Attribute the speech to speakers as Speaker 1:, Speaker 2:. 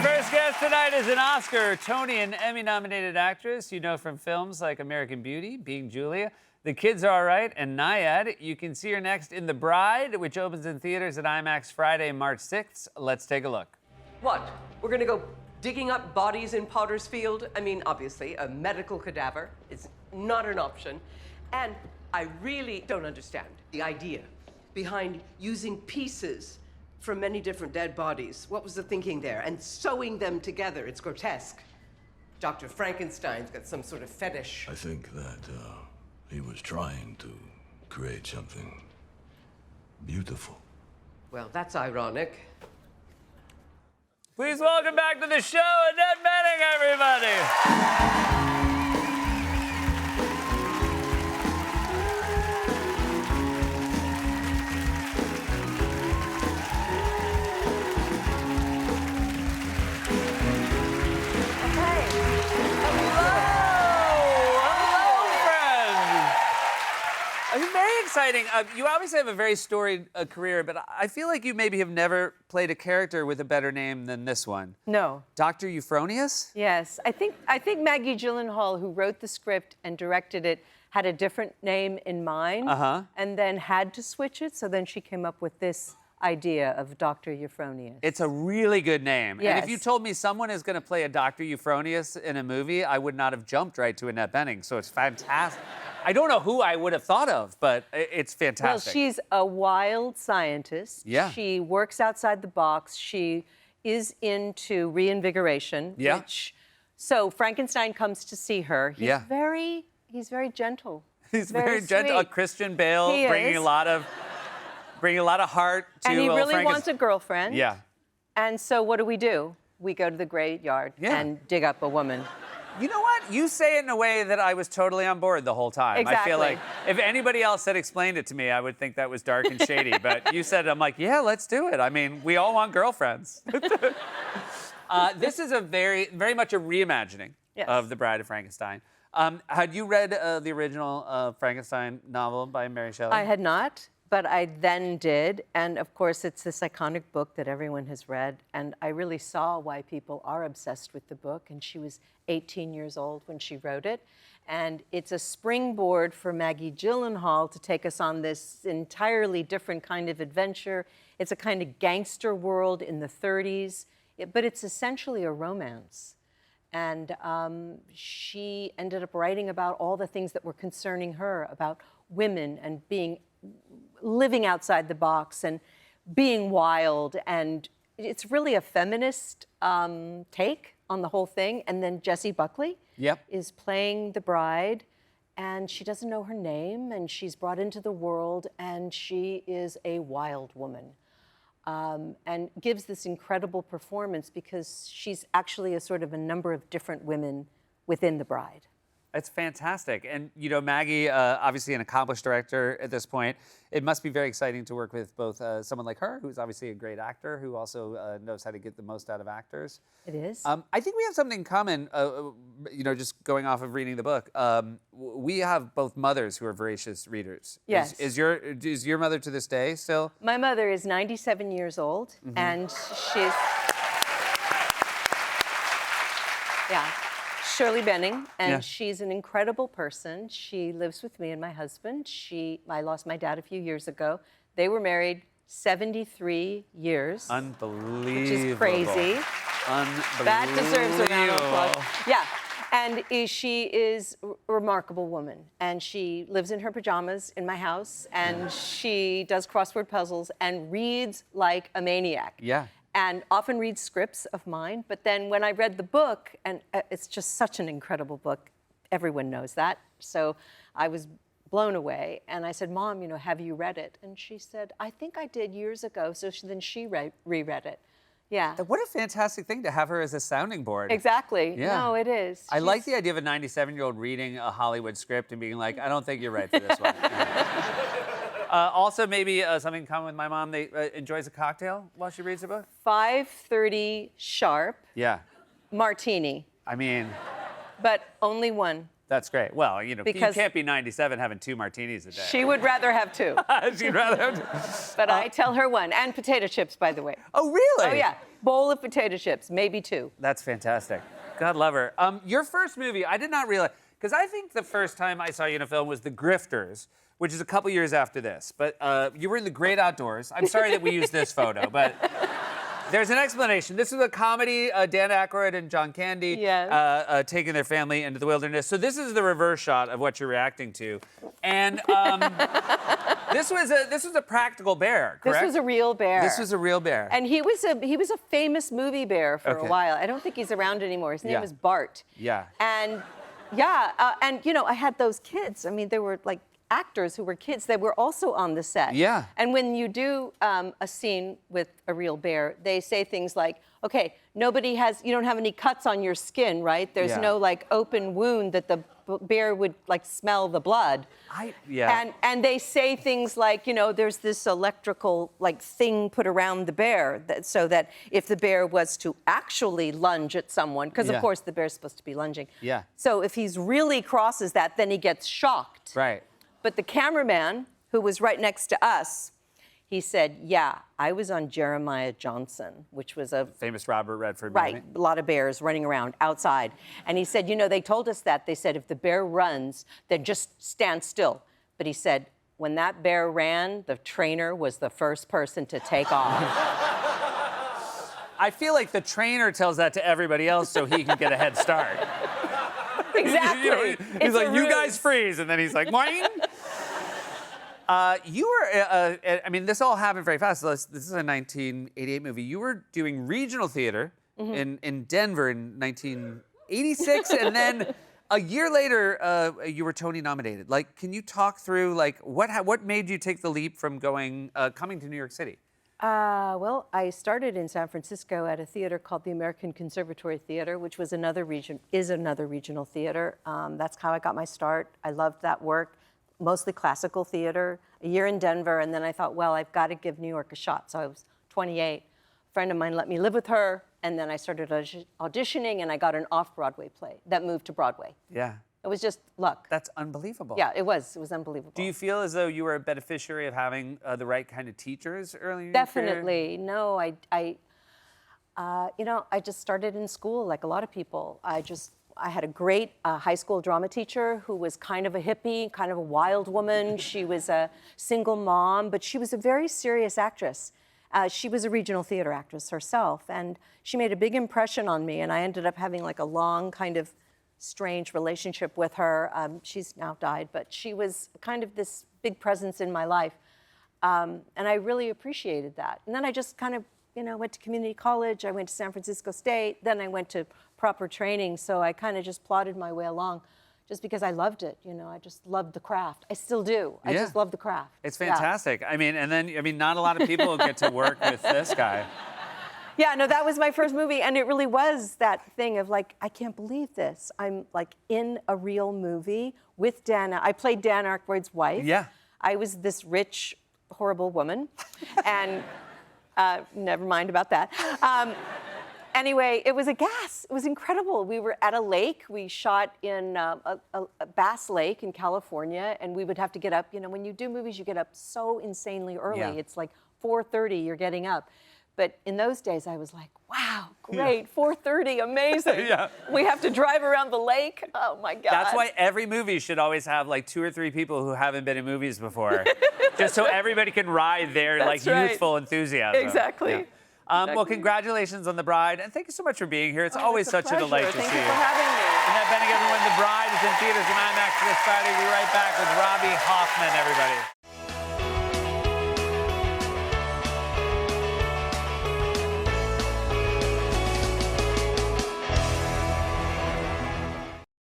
Speaker 1: first guest tonight is an Oscar, Tony, and Emmy-nominated actress you know from films like American Beauty, Being Julia, The Kids Are All Right, and Nyad. You can see her next in The Bride, which opens in theaters at IMAX Friday, March 6th. Let's take a look.
Speaker 2: What? We're gonna go digging up bodies in Potter's Field? I mean, obviously, a medical cadaver is not an option. And I really don't understand the idea behind using pieces from many different dead bodies. What was the thinking there? And sewing them together. It's grotesque. Dr. Frankenstein's got some sort of fetish.
Speaker 3: I think that he was trying to create something beautiful.
Speaker 2: Well, that's ironic.
Speaker 1: Please welcome back to the show, Annette Bening, everybody. It's very exciting. You obviously have a very storied career, but I feel like you maybe have never played a character with a better name than this one.
Speaker 4: No.
Speaker 1: Dr. Euphronius?
Speaker 4: Yes. I think Maggie Gyllenhaal, who wrote the script and directed it, had a different name in mind and then had to switch it. So then she came up with this idea of Dr. Euphronius.
Speaker 1: It's a really good name.
Speaker 4: Yes.
Speaker 1: And if you told me someone is going to play a Dr. Euphronius in a movie, I would not have jumped right to Annette Bening. So it's fantastic. I don't know who I would have thought of, but it's fantastic.
Speaker 4: Well, she's a wild scientist.
Speaker 1: Yeah.
Speaker 4: She works outside the box. She is into reinvigoration.
Speaker 1: Yeah.
Speaker 4: So Frankenstein comes to see her. He's
Speaker 1: Yeah.
Speaker 4: he's very gentle.
Speaker 1: He's very gentle.
Speaker 4: sweet.
Speaker 1: Christian Bale,
Speaker 4: He
Speaker 1: bringing
Speaker 4: is.
Speaker 1: a lot of heart to
Speaker 4: And he really
Speaker 1: Frankenstein.
Speaker 4: wants a girlfriend.
Speaker 1: Yeah.
Speaker 4: And so what do? We go to the graveyard and dig up a woman.
Speaker 1: You know what? You say it in a way that I was totally on board the whole time.
Speaker 4: Exactly.
Speaker 1: I feel like if anybody else had explained it to me, I would think that was dark and shady. But you said it, I'm like, yeah, let's do it. I mean, we all want girlfriends. This is a very much a reimagining of The Bride of Frankenstein. Had you read the original Frankenstein novel by Mary Shelley?
Speaker 4: I had not, but I then did. And of course, it's this iconic book that everyone has read. And I really saw why people are obsessed with the book. And she was 18 years old when she wrote it. And it's a springboard for Maggie Gyllenhaal to take us on this entirely different kind of adventure. It's a kind of gangster world in the 30s, but it's essentially a romance. And she ended up writing about all the things that were concerning her, about women and living outside the box and being wild. And it's really a feminist take on the whole thing. And then Jessie Buckley is playing the bride, and she doesn't know her name, and she's brought into the world, and she is a wild woman. And gives this incredible performance because she's actually a sort of a number of different women within the bride.
Speaker 1: It's fantastic. And, you know, Maggie, obviously an accomplished director at this point. It must be very exciting to work with both someone like her, who's obviously a great actor, who also knows how to get the most out of actors.
Speaker 4: It is.
Speaker 1: I think we have something in common, you know, just going off of reading the book. We have both mothers who are voracious readers.
Speaker 4: Yes.
Speaker 1: Is your mother to this day still?
Speaker 4: My mother is 97 years old, and she's... Yeah. Shirley Benning, and she's an incredible person. She lives with me and my husband. I lost my dad a few years ago. They were married 73 years.
Speaker 1: Unbelievable.
Speaker 4: Which is crazy.
Speaker 1: Unbelievable.
Speaker 4: That deserves a round of applause. Yeah, and she is a remarkable woman. And she lives in her pajamas in my house, and she does crossword puzzles and reads like a maniac.
Speaker 1: Yeah.
Speaker 4: And often reads scripts of mine. But then when I read the book, and it's just such an incredible book, everyone knows that. So I was blown away. And I said, Mom, you know, have you read it? And she said, I think I did years ago. So then she reread it. Yeah.
Speaker 1: What a fantastic thing to have her as a sounding board.
Speaker 4: Exactly.
Speaker 1: Yeah.
Speaker 4: No, it is.
Speaker 1: I like the idea of a 97-year-old reading a Hollywood script and being like, I don't think you're right for this one. Also, maybe something in common with my mom, they enjoys a cocktail while she reads a book.
Speaker 4: 5:30 sharp.
Speaker 1: Yeah.
Speaker 4: Martini.
Speaker 1: I mean,
Speaker 4: But only one.
Speaker 1: that's great. Well, you know,
Speaker 4: Because
Speaker 1: you can't be 97 having 2 martinis a day.
Speaker 4: She would rather have 2.
Speaker 1: She'd rather have...
Speaker 4: But I tell her one. And potato chips, by the way.
Speaker 1: Oh, really?
Speaker 4: Oh, yeah. bowl of potato chips, maybe 2.
Speaker 1: That's fantastic. God love her. Your first movie, I did not realize, because I think the first time I saw you in a film was The Grifters, which is a couple years after this. But you were in The Great Outdoors. I'm sorry that we used this photo, but there's an explanation. This is a comedy, Dan Aykroyd and John Candy
Speaker 4: Yes.
Speaker 1: taking their family into the wilderness. So this is the reverse shot of what you're reacting to. And this was a practical bear, correct?
Speaker 4: This was a real bear.
Speaker 1: This was a real bear.
Speaker 4: And he was a famous movie bear for
Speaker 1: Okay.
Speaker 4: a while. I don't think he's around anymore. His name
Speaker 1: Yeah.
Speaker 4: was Bart.
Speaker 1: Yeah.
Speaker 4: And and you know, I had those kids. I mean, they were like actors who were kids that were also on the set.
Speaker 1: Yeah.
Speaker 4: And when you do a scene with a real bear, they say things like, okay, you don't have any cuts on your skin, right? There's
Speaker 1: Yeah.
Speaker 4: no like open wound that the bear would like smell the blood.
Speaker 1: Yeah.
Speaker 4: And they say things like, you know, there's this electrical like thing put around the bear so that if the bear was to actually lunge at someone, because
Speaker 1: Yeah.
Speaker 4: of course the bear's supposed to be lunging.
Speaker 1: Yeah.
Speaker 4: So if he's really crosses that, then he gets shocked.
Speaker 1: Right.
Speaker 4: But the cameraman, who was right next to us, he said, yeah, I was on Jeremiah Johnson, which was a
Speaker 1: Famous Robert Redford
Speaker 4: right,
Speaker 1: movie.
Speaker 4: a lot of bears running around outside. And he said, you know, they told us that. They said if the bear runs, then just stand still. But he said, when that bear ran, the trainer was the first person to take off.
Speaker 1: I feel like the trainer tells that to everybody else so he can get a head start.
Speaker 4: Exactly.
Speaker 1: You know, he's
Speaker 4: It's
Speaker 1: like,
Speaker 4: a
Speaker 1: you
Speaker 4: ruse."
Speaker 1: guys freeze, and then he's like, Wayne. You were, I mean, this all happened very fast. This is a 1988 movie. You were doing regional theater in Denver in 1986, and then a year later, you were Tony nominated. Like, can you talk through, like, what made you take the leap from coming to New York City?
Speaker 4: Well, I started in San Francisco at a theater called the American Conservatory Theater, which was another regional theater. That's how I got my start. I loved that work, mostly classical theater. A year in Denver, and then I thought, well, I've got to give New York a shot. So I was 28. A friend of mine let me live with her, and then I started auditioning, and I got an off-Broadway play that moved to Broadway.
Speaker 1: Yeah.
Speaker 4: It was just luck.
Speaker 1: That's unbelievable.
Speaker 4: Yeah, it was. It was unbelievable.
Speaker 1: Do you feel as though you were a beneficiary of having the right kind of teachers early in your career?
Speaker 4: Definitely. No, you know, I just started in school like a lot of people. I had a great high school drama teacher who was kind of a hippie, kind of a wild woman. She was a single mom, but she was a very serious actress. She was a regional theater actress herself, and she made a big impression on me, and I ended up having like a long kind of strange relationship with her. She's now died, but she was kind of this big presence in my life. And I really appreciated that. And then I just kind of, you know, went to community college. I went to San Francisco State. Then I went to proper training. So I kind of just plodded my way along just because I loved it. You know, I just loved the craft. I still do. I
Speaker 1: Yeah.
Speaker 4: just love the craft.
Speaker 1: It's
Speaker 4: Yeah.
Speaker 1: fantastic. I mean, not a lot of people get to work with this guy.
Speaker 4: Yeah, no, that was my first movie, and it really was that thing of like, I can't believe this. I'm like in a real movie with I played Dan Aykroyd's wife.
Speaker 1: Yeah.
Speaker 4: I was this rich, horrible woman, and never mind about that. Anyway, it was a gas. It was incredible. We were at a lake. We shot in a Bass Lake in California, and we would have to get up. You know, when you do movies, you get up so insanely early.
Speaker 1: Yeah.
Speaker 4: It's like 4:30, you're getting up. But in those days, I was like, wow, great, 4:30, amazing.
Speaker 1: Yeah.
Speaker 4: We have to drive around the lake. Oh my God.
Speaker 1: That's why every movie should always have like 2 or 3 people who haven't been in movies before, just so everybody can ride their
Speaker 4: That's
Speaker 1: like
Speaker 4: right.
Speaker 1: youthful enthusiasm.
Speaker 4: Exactly.
Speaker 1: Yeah. Well,
Speaker 4: Exactly.
Speaker 1: congratulations on The Bride, and thank you so much for being here. It's always
Speaker 4: It's a
Speaker 1: such a delight to
Speaker 4: pleasure.
Speaker 1: see
Speaker 4: Thank
Speaker 1: you.
Speaker 4: you for having me.
Speaker 1: Annette Bening, everyone. The Bride is in theaters and IMAX this Friday. We'll be right back with Robbie Hoffman, everybody.